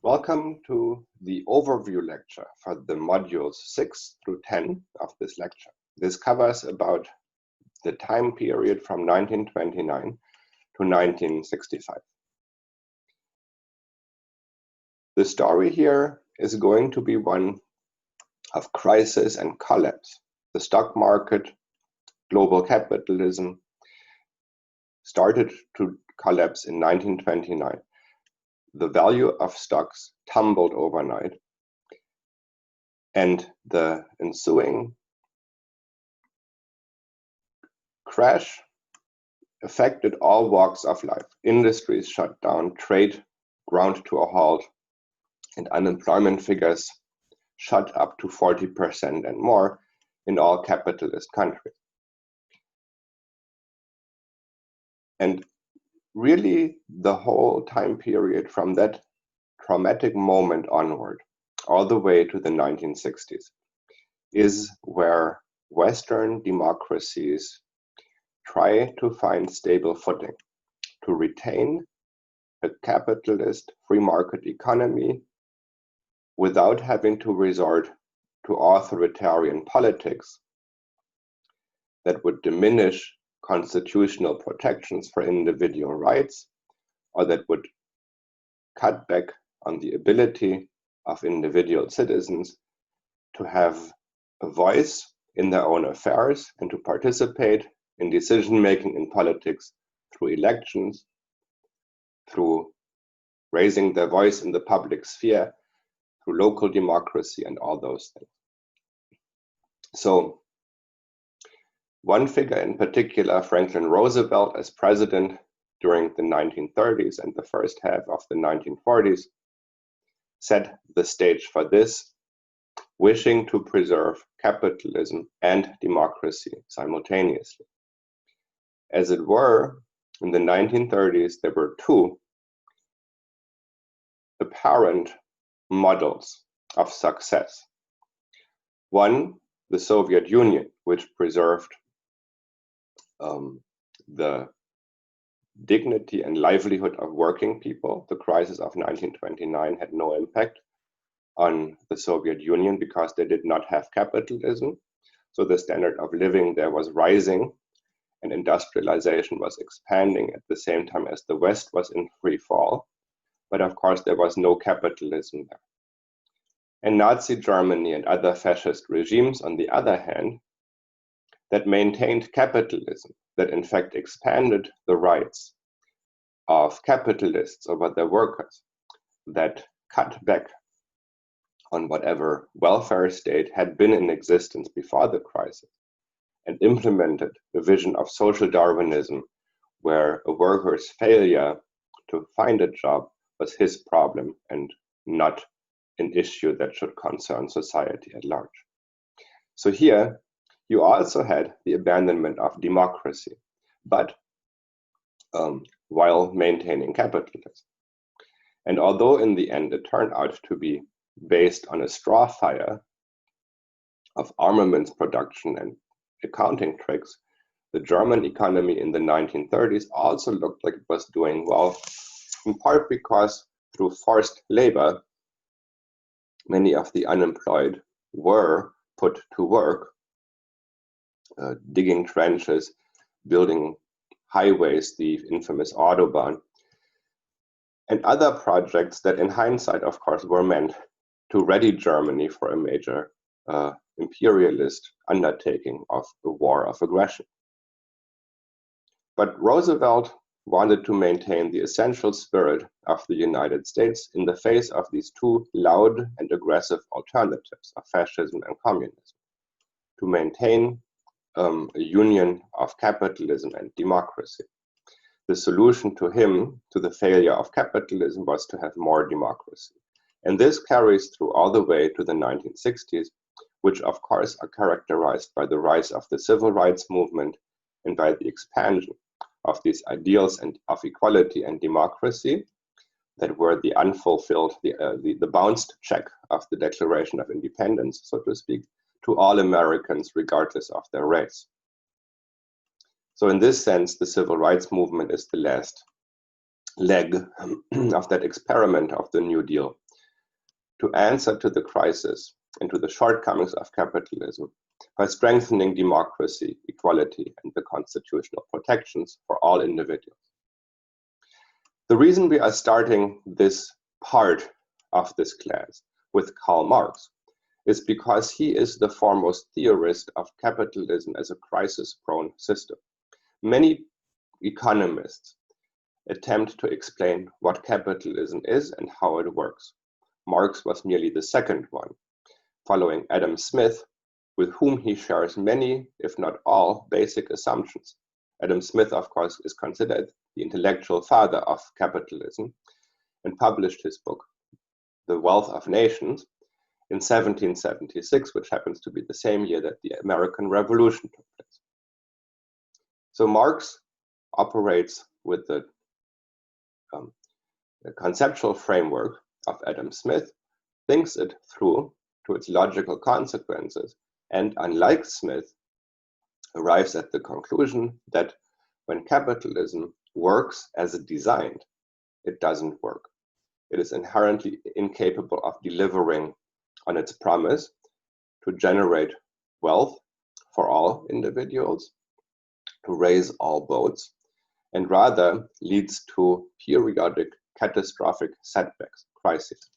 Welcome to the overview lecture for the modules 6 through 10 of this lecture. This covers about the time period from 1929 to 1965. The story here is going to be one of crisis and collapse. The stock market, global capitalism started to collapse in 1929. The value of stocks tumbled overnight, and the ensuing crash affected all walks of life. Industries shut down, trade ground to a halt, and unemployment figures shot up to 40% and more in all capitalist countries. And really, the whole time period from that traumatic moment onward, all the way to the 1960s, is where Western democracies try to find stable footing, to retain a capitalist free market economy without having to resort to authoritarian politics that would diminish constitutional protections for individual rights, or that would cut back on the ability of individual citizens to have a voice in their own affairs and to participate in decision-making in politics through elections, through raising their voice in the public sphere, through local democracy and all those things. So one figure in particular, Franklin Roosevelt, as president during the 1930s and the first half of the 1940s, set the stage for this, wishing to preserve capitalism and democracy simultaneously. As it were, in the 1930s, there were two apparent models of success. One, the Soviet Union, which preserved the dignity and livelihood of working people. The crisis of 1929 had no impact on the Soviet Union because they did not have capitalism. So the standard of living there was rising and industrialization was expanding at the same time as the West was in free fall. But of course, there was no capitalism there. And Nazi Germany and other fascist regimes, on the other hand, that maintained capitalism, that in fact expanded the rights of capitalists over their workers, that cut back on whatever welfare state had been in existence before the crisis, and implemented a vision of social Darwinism, where a worker's failure to find a job was his problem and not an issue that should concern society at large. So here, you also had the abandonment of democracy, but while maintaining capitalism. And although in the end it turned out to be based on a straw fire of armaments production and accounting tricks, the German economy in the 1930s also looked like it was doing well, in part because through forced labor, many of the unemployed were put to work digging trenches, building highways, the infamous Autobahn, and other projects that in hindsight, of course, were meant to ready Germany for a major imperialist undertaking of the war of aggression. But Roosevelt wanted to maintain the essential spirit of the United States in the face of these two loud and aggressive alternatives of fascism and communism, to maintain a union of capitalism and democracy. The solution to him, to the failure of capitalism, was to have more democracy. And this carries through all the way to the 1960s, which of course are characterized by the rise of the civil rights movement and by the expansion of these ideals and of equality and democracy that were the unfulfilled, the bounced check of the Declaration of Independence, so to speak, to all Americans, regardless of their race. So in this sense, the civil rights movement is the last leg of that experiment of the New Deal to answer to the crisis and to the shortcomings of capitalism by strengthening democracy, equality, and the constitutional protections for all individuals. The reason we are starting this part of this class with Karl Marx is because he is the foremost theorist of capitalism as a crisis-prone system. Many economists attempt to explain what capitalism is and how it works. Marx was merely the second one, following Adam Smith, with whom he shares many, if not all, basic assumptions. Adam Smith, of course, is considered the intellectual father of capitalism and published his book, The Wealth of Nations, in 1776, which happens to be the same year that the American Revolution took place. So Marx operates with the conceptual framework of Adam Smith, thinks it through to its logical consequences, and unlike Smith, arrives at the conclusion that when capitalism works as it designed, it doesn't work. It is inherently incapable of delivering on its promise to generate wealth for all individuals, to raise all boats, and rather leads to periodic catastrophic setbacks, crises.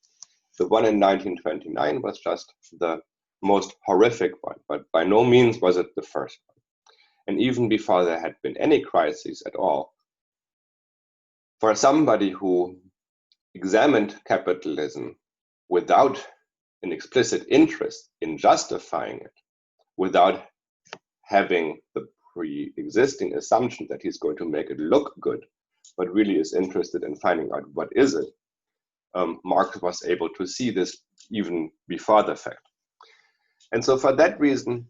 The one in 1929 was just the most horrific one, but by no means was it the first one. And even before there had been any crises at all, for somebody who examined capitalism without an explicit interest in justifying it, without having the pre-existing assumption that he's going to make it look good, but really is interested in finding out what is it, Marx was able to see this even before the fact. And so for that reason,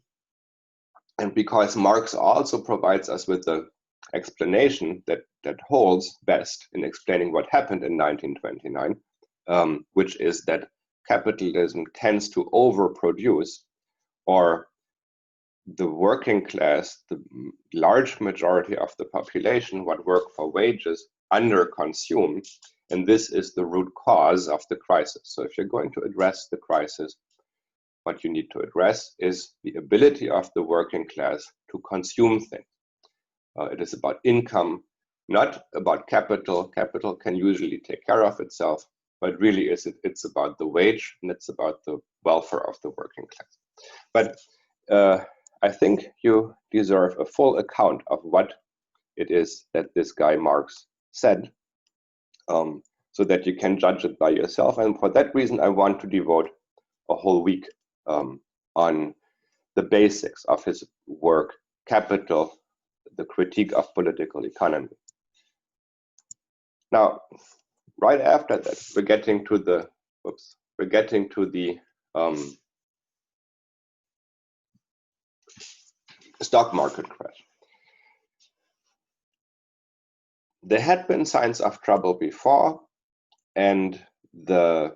and because Marx also provides us with the explanation that holds best in explaining what happened in 1929, which is that capitalism tends to overproduce, or the working class, the large majority of the population, what work for wages, underconsume, and this is the root cause of the crisis. So if you're going to address the crisis, what you need to address is the ability of the working class to consume things. It is about income, not about capital. Capital can usually take care of itself, but really it's about the wage, and it's about the welfare of the working class. But I think you deserve a full account of what it is that this guy Marx said, so that you can judge it by yourself. And for that reason, I want to devote a whole week on the basics of his work, Capital, the Critique of Political Economy. Now, right after that, we're getting to the stock market crash. There had been signs of trouble before, and the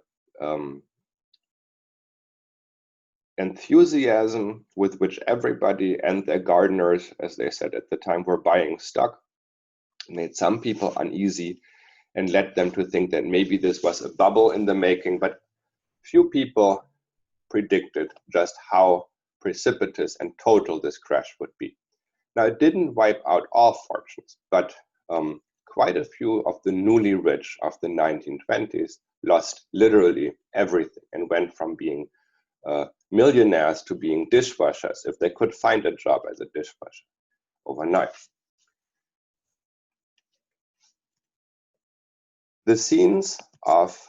enthusiasm with which everybody and their gardeners, as they said at the time, were buying stock made some people uneasy and led them to think that maybe this was a bubble in the making, but few people predicted just how precipitous and total this crash would be. Now, it didn't wipe out all fortunes, but quite a few of the newly rich of the 1920s lost literally everything and went from being millionaires to being dishwashers, if they could find a job as a dishwasher overnight. The scenes of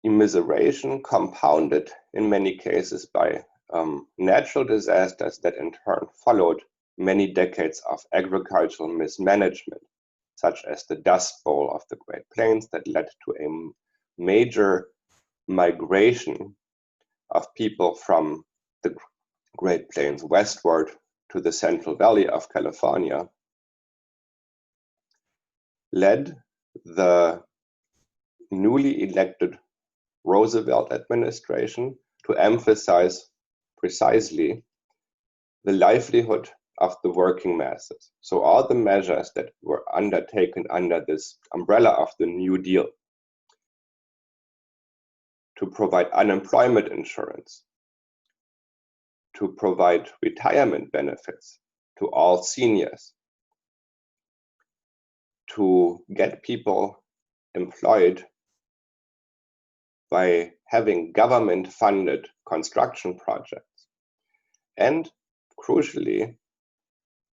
immiseration, compounded in many cases by natural disasters that in turn followed many decades of agricultural mismanagement, such as the Dust Bowl of the Great Plains that led to a major migration of people from the Great Plains westward to the Central Valley of California, led the newly elected Roosevelt administration to emphasize precisely the livelihood of the working masses. So all the measures that were undertaken under this umbrella of the New Deal to provide unemployment insurance, to provide retirement benefits to all seniors, to get people employed by having government-funded construction projects, and crucially,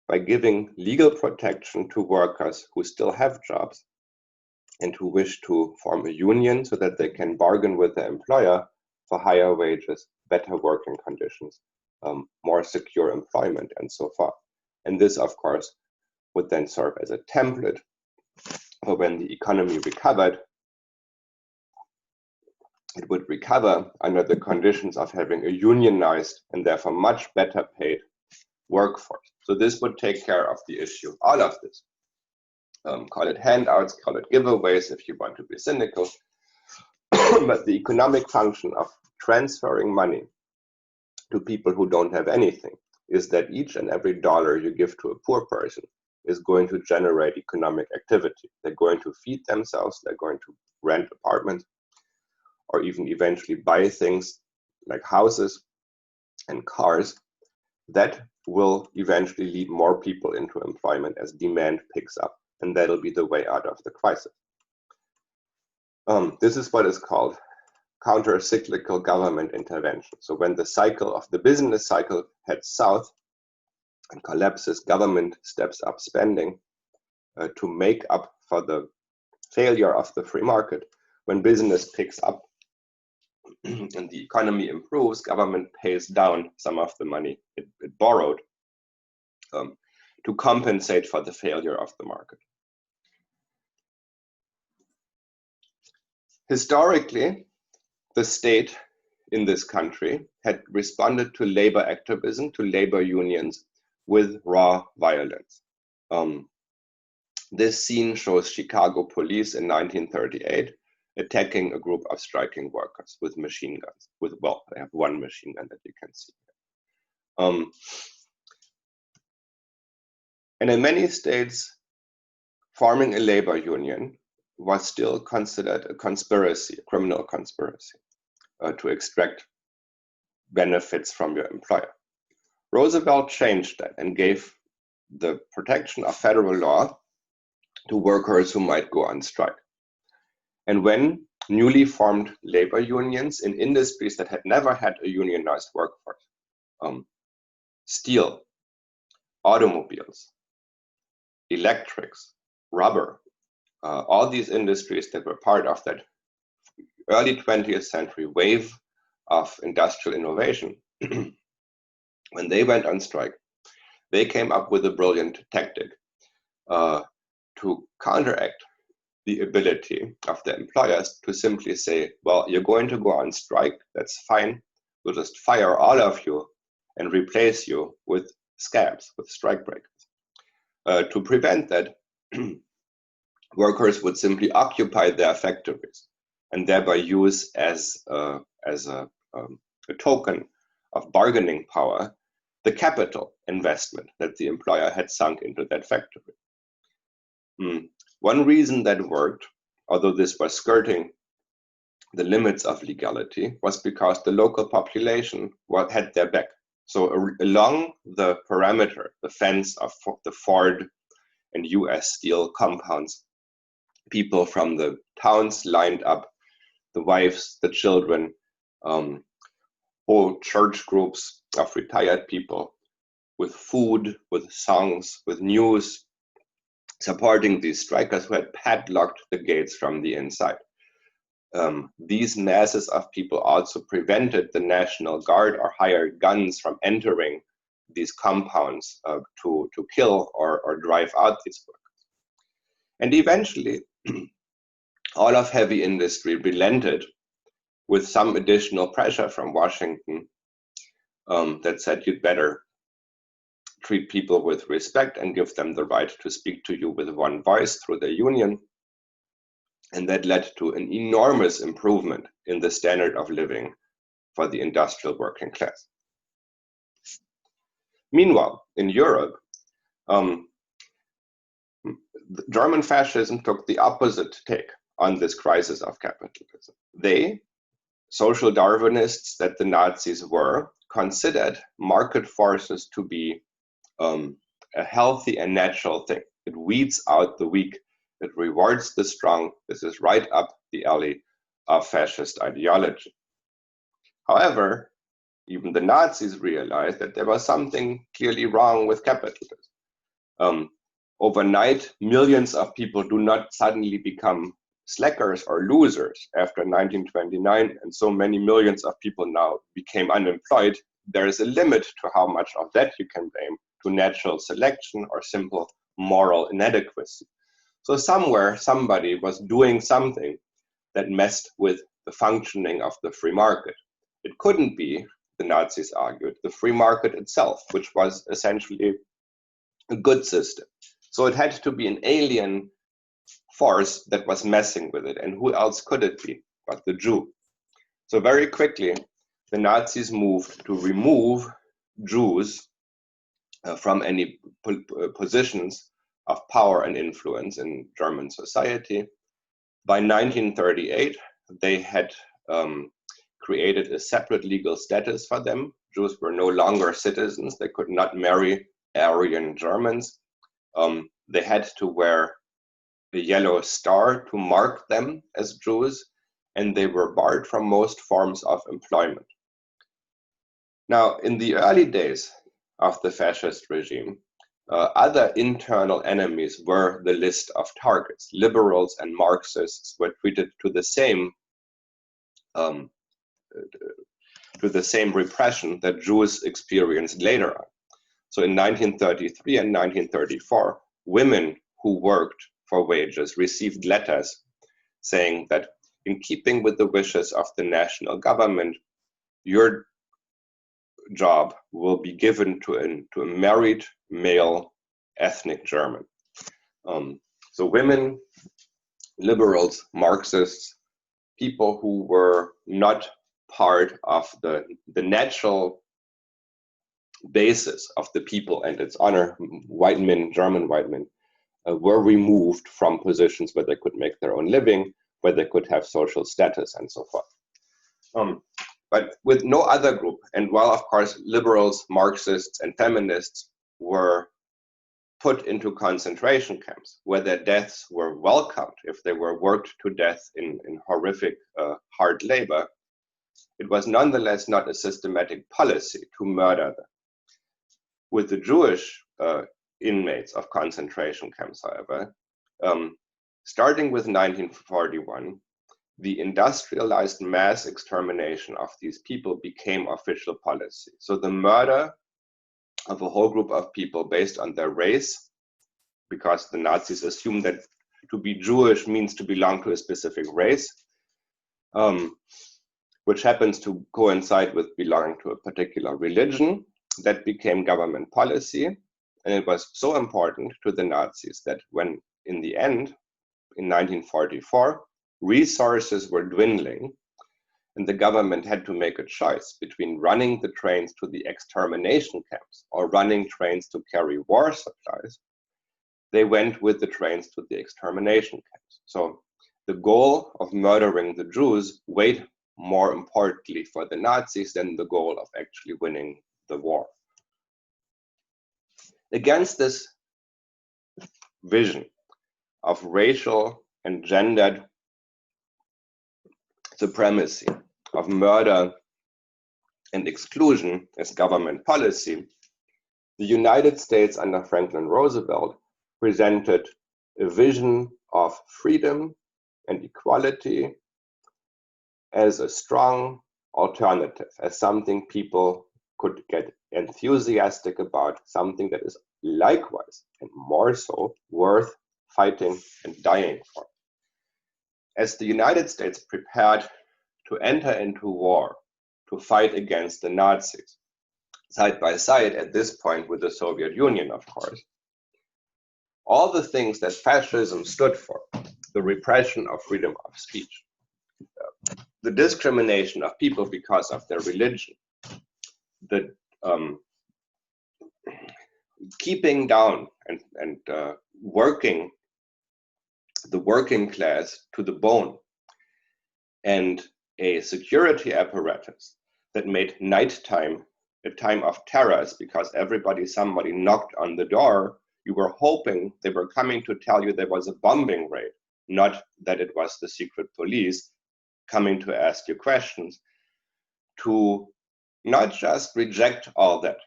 by giving legal protection to workers who still have jobs and who wish to form a union so that they can bargain with their employer for higher wages, better working conditions, more secure employment, and so forth. And this, of course, would then serve as a template for when the economy recovered. It would recover under the conditions of having a unionized and therefore much better paid workforce. So this would take care of the issue, all of this. Call it handouts, call it giveaways if you want to be cynical. But the economic function of transferring money to people who don't have anything is that each and every dollar you give to a poor person is going to generate economic activity. They're going to feed themselves, they're going to rent apartments, or even eventually buy things like houses and cars. That will eventually lead more people into employment as demand picks up, and that'll be the way out of the crisis. This is what is called counter-cyclical government intervention. So when the cycle of the business cycle heads south and collapses, government steps up spending to make up for the failure of the free market. When business picks up and the economy improves, government pays down some of the money it borrowed to compensate for the failure of the market. Historically, the state in this country had responded to labor activism, to labor unions, with raw violence. This scene shows Chicago police in 1938 attacking a group of striking workers with machine guns. Well, they have one machine gun that you can see. And in many states, forming a labor union was still considered a conspiracy, a criminal conspiracy, to extract benefits from your employer. Roosevelt changed that and gave the protection of federal law to workers who might go on strike. And when newly formed labor unions in industries that had never had a unionized workforce, steel, automobiles, electrics, rubber, all these industries that were part of that early 20th century wave of industrial innovation, when they went on strike, they came up with a brilliant tactic to counteract the ability of the employers to simply say, well, you're going to go on strike, that's fine, we'll just fire all of you and replace you with scabs, with strike breakers. To prevent that, workers would simply occupy their factories and thereby use as a token of bargaining power the capital investment that the employer had sunk into that factory. One reason that worked, although this was skirting the limits of legality, was because the local population had their back. So along the perimeter, the fence of the Ford and US Steel compounds, people from the towns lined up, the wives, the children, whole church groups of retired people with food, with songs, with news, supporting these strikers who had padlocked the gates from the inside. These masses of people also prevented the National Guard or hired guns from entering these compounds to kill or drive out these workers. And eventually, all of heavy industry relented with some additional pressure from Washington that said you'd better treat people with respect and give them the right to speak to you with one voice through the union. And that led to an enormous improvement in the standard of living for the industrial working class. Meanwhile, in Europe, German fascism took the opposite take on this crisis of capitalism. They social Darwinists that the Nazis were, considered market forces to be a healthy and natural thing. It weeds out the weak, it rewards the strong. This is right up the alley of fascist ideology. However, even the Nazis realized that there was something clearly wrong with capitalism. Overnight, millions of people do not suddenly become slackers or losers after 1929, and so many millions of people now became unemployed. There is a limit to how much of that you can blame to natural selection or simple moral inadequacy. So somewhere, somebody was doing something that messed with the functioning of the free market. It couldn't be, the Nazis argued, the free market itself, which was essentially a good system. So it had to be an alien force that was messing with it. And who else could it be but the Jew? So very quickly, the Nazis moved to remove Jews from any positions of power and influence in German society. By 1938, they had created a separate legal status for them. Jews were no longer citizens. They could not marry Aryan Germans. They had to wear a yellow star to mark them as Jews, and they were barred from most forms of employment. Now, in the early days of the fascist regime, other internal enemies were the list of targets. Liberals and Marxists were treated to the same repression that Jews experienced later on. So in 1933 and 1934, women who worked for wages received letters saying that in keeping with the wishes of the national government, your job will be given to a married male ethnic German. So women, liberals, Marxists, people who were not part of the natural basis of the people and its honor, white men, German white men, were removed from positions where they could make their own living, where they could have social status and so forth. But with no other group, and while of course liberals, Marxists, and feminists were put into concentration camps where their deaths were welcomed if they were worked to death in horrific hard labor, it was nonetheless not a systematic policy to murder them. With the Jewish inmates of concentration camps, however, starting with 1941, the industrialized mass extermination of these people became official policy. So the murder of a whole group of people based on their race, because the Nazis assumed that to be Jewish means to belong to a specific race, which happens to coincide with belonging to a particular religion, that became government policy. And it was so important to the Nazis that when, in the end, in 1944, resources were dwindling, and the government had to make a choice between running the trains to the extermination camps or running trains to carry war supplies, they went with the trains to the extermination camps. So the goal of murdering the Jews weighed more importantly for the Nazis than the goal of actually winning the war. Against this vision of racial and gendered supremacy, of murder and exclusion as government policy, the United States under Franklin Roosevelt presented a vision of freedom and equality as a strong alternative, as something people could get enthusiastic about, something that is likewise and more so worth fighting and dying for. As the United States prepared to enter into war to fight against the Nazis, side by side at this point with the Soviet Union, of course, all the things that fascism stood for, the repression of freedom of speech, the discrimination of people because of their religion, the keeping down and working the working class to the bone, and a security apparatus that made nighttime a time of terrors because somebody knocked on the door. You were hoping they were coming to tell you there was a bombing raid, not that it was the secret police coming to ask you questions. To not just reject all that,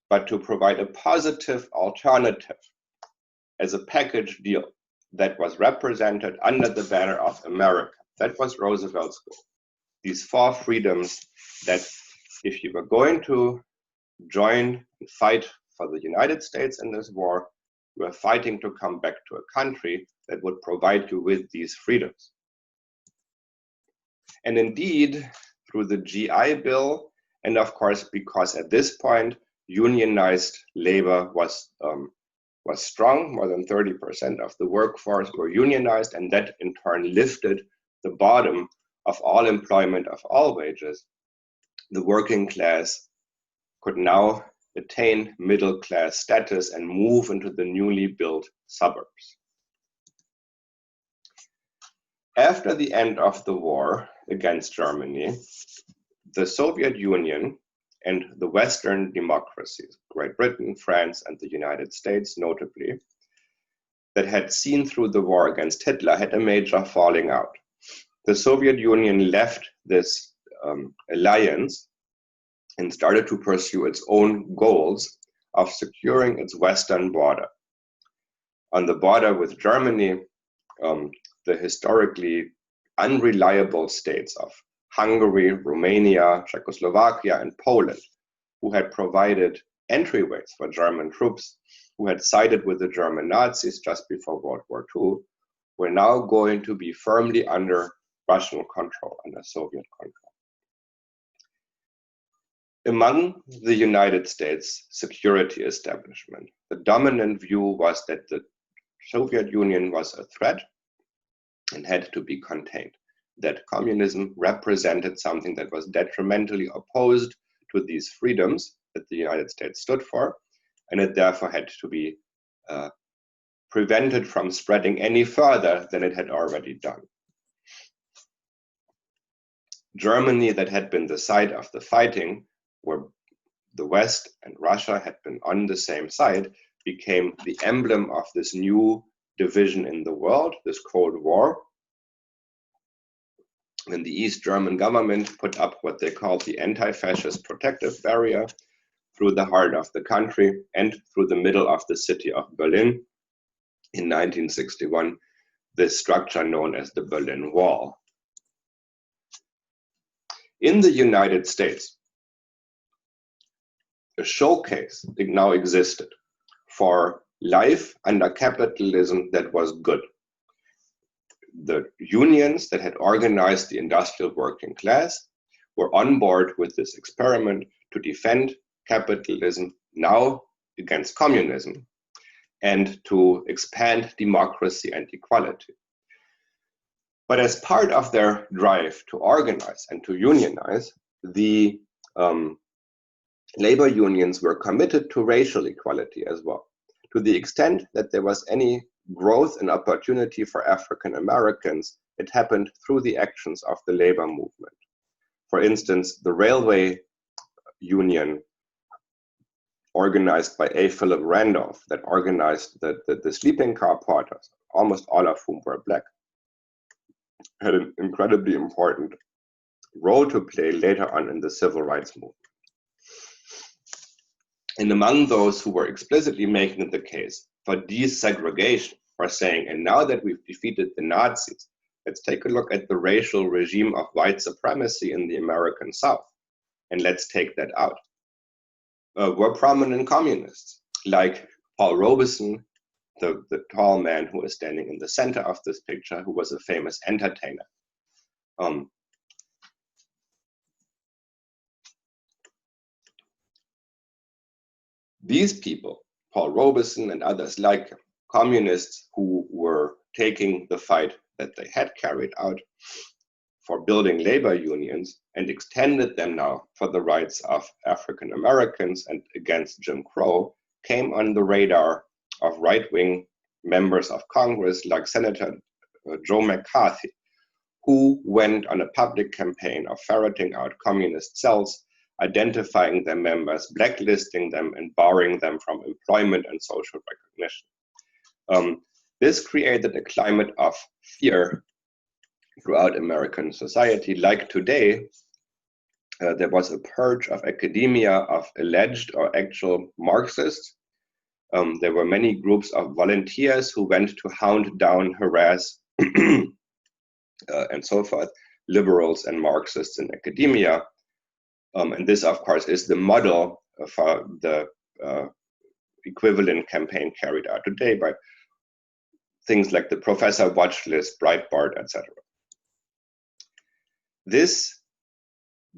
but to provide a positive alternative as a package deal that was represented under the banner of America. That was Roosevelt's goal. These 4 freedoms that if you were going to join and fight for the United States in this war, you were fighting to come back to a country that would provide you with these freedoms. And indeed, through the GI Bill, and of course, because at this point, unionized labor was strong, more than 30% of the workforce were unionized, and that in turn lifted the bottom of all employment, of all wages. The working class could now attain middle class status and move into the newly built suburbs. After the end of the war against Germany, the Soviet Union and the Western democracies, Great Britain, France, and the United States notably, that had seen through the war against Hitler had a major falling out. The Soviet Union left this alliance and started to pursue its own goals of securing its western border. On the border with Germany, the historically unreliable states of Hungary, Romania, Czechoslovakia, and Poland, who had provided entryways for German troops, who had sided with the German Nazis just before World War II, were now going to be firmly under Russian control, under Soviet control. Among the United States security establishment, the dominant view was that the Soviet Union was a threat and had to be contained, that communism represented something that was detrimentally opposed to these freedoms that the United States stood for, and it therefore had to be prevented from spreading any further than it had already done. Germany, that had been the side of the fighting, where the West and Russia had been on the same side, became the emblem of this new division in the world, this Cold War. And the East German government put up what they called the anti-fascist protective barrier through the heart of the country and through the middle of the city of Berlin in 1961, this structure known as the Berlin Wall. In the United States, a showcase now existed for life under capitalism that was good. The unions that had organized the industrial working class were on board with this experiment to defend capitalism now against communism and to expand democracy and equality. But as part of their drive to organize and to unionize, the labor unions were committed to racial equality as well, to the extent that there was any growth and opportunity for African Americans, it happened through the actions of the labor movement. For instance, the railway union organized by A. Philip Randolph that organized the sleeping car porters, almost all of whom were black, had an incredibly important role to play later on in the civil rights movement. And among those who were explicitly making the case for desegregation, for saying, and now that we've defeated the Nazis, let's take a look at the racial regime of white supremacy in the American South, and let's take that out, were prominent communists, like Paul Robeson, the tall man who is standing in the center of this picture, who was a famous entertainer. These people, Paul Robeson and others like him, communists who were taking the fight that they had carried out for building labor unions and extended them now for the rights of African Americans and against Jim Crow, came on the radar of right-wing members of Congress like Senator Joe McCarthy, who went on a public campaign of ferreting out communist cells, identifying their members, blacklisting them, and barring them from employment and social recognition. This created a climate of fear throughout American society. Like today, there was a purge of academia of alleged or actual Marxists. There were many groups of volunteers who went to hound down, harass, and so forth, liberals and Marxists in academia. And this, of course, is the model for the equivalent campaign carried out today by things like the Professor Watch List, Breitbart, etc. This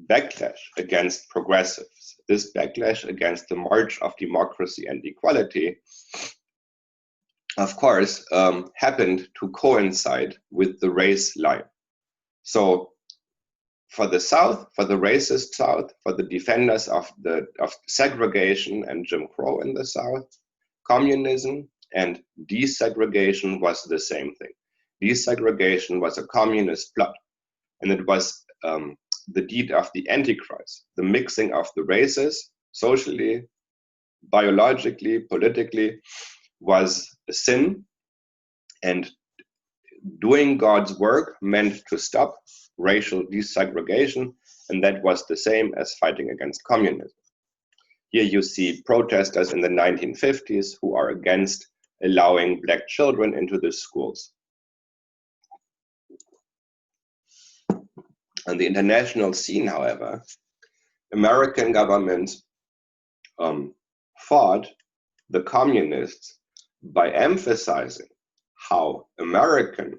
backlash against progressives, this backlash against the march of democracy and equality, of course, happened to coincide with the race line. So for the South, for the racist South, for the defenders of segregation and Jim Crow in the South, communism and desegregation was the same thing. Desegregation was a communist plot, and it was the deed of the Antichrist, the mixing of the races, socially, biologically, politically, was a sin, and doing God's work meant to stop racial desegregation, and that was the same as fighting against communism. Here you see protesters in the 1950s who are against allowing black children into the schools. On the international scene, however, American governments fought the communists by emphasizing how American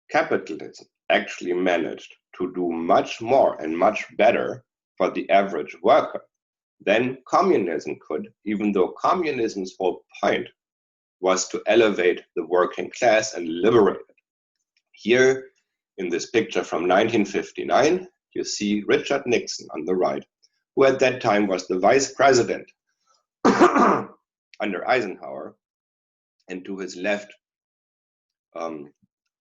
capitalism actually managed to do much more and much better for the average worker than communism could, even though communism's whole point was to elevate the working class and liberate it. Here, in this picture from 1959, you see Richard Nixon on the right, who at that time was the vice president under Eisenhower, and to his left,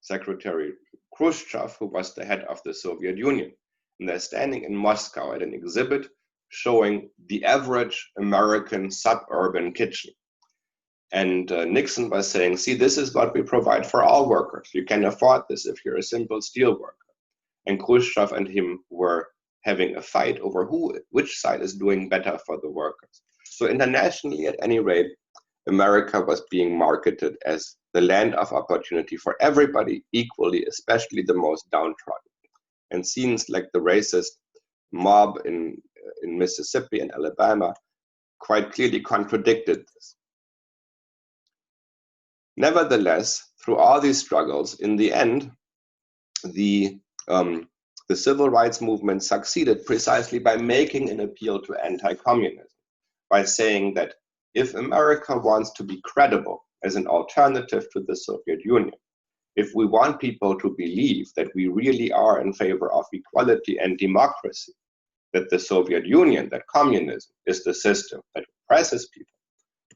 Secretary Khrushchev, who was the head of the Soviet Union. And they're standing in Moscow at an exhibit showing the average American suburban kitchen. And Nixon was saying, see, this is what we provide for all workers. You can afford this if you're a simple steel worker. And Khrushchev and him were having a fight over which side is doing better for the workers. So internationally, at any rate, America was being marketed as the land of opportunity for everybody equally, especially the most downtrodden. And scenes like the racist mob in Mississippi and Alabama quite clearly contradicted this. Nevertheless, through all these struggles, in the end, the civil rights movement succeeded precisely by making an appeal to anti-communism, by saying that if America wants to be credible as an alternative to the Soviet Union, if we want people to believe that we really are in favor of equality and democracy, that the Soviet Union, that communism is the system that oppresses people,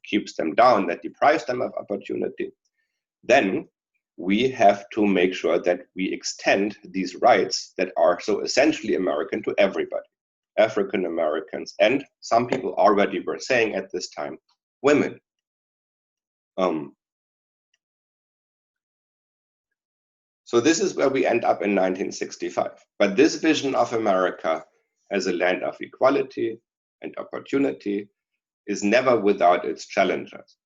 keeps them down, that deprives them of opportunity, then we have to make sure that we extend these rights that are so essentially American to everybody, African Americans, and some people already were saying at this time, women. So this is where we end up in 1965. But this vision of America as a land of equality and opportunity is never without its challenges.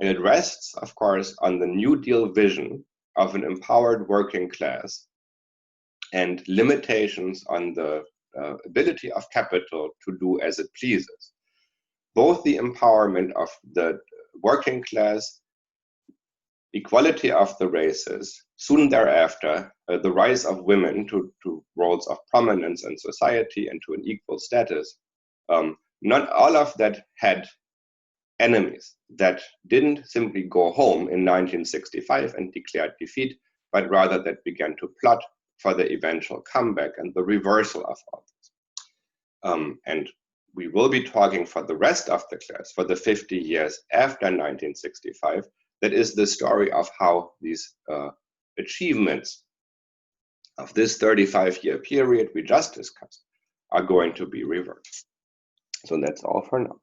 And it rests, of course, on the New Deal vision of an empowered working class and limitations on the ability of capital to do as it pleases. Both the empowerment of the working class, equality of the races, soon thereafter, the rise of women to roles of prominence in society and to an equal status, not all of that had enemies that didn't simply go home in 1965 and declared defeat, but rather that began to plot for the eventual comeback and the reversal of all this. And we will be talking for the rest of the class, for the 50 years after 1965, that is the story of how these achievements of this 35-year period we just discussed are going to be reversed. So that's all for now.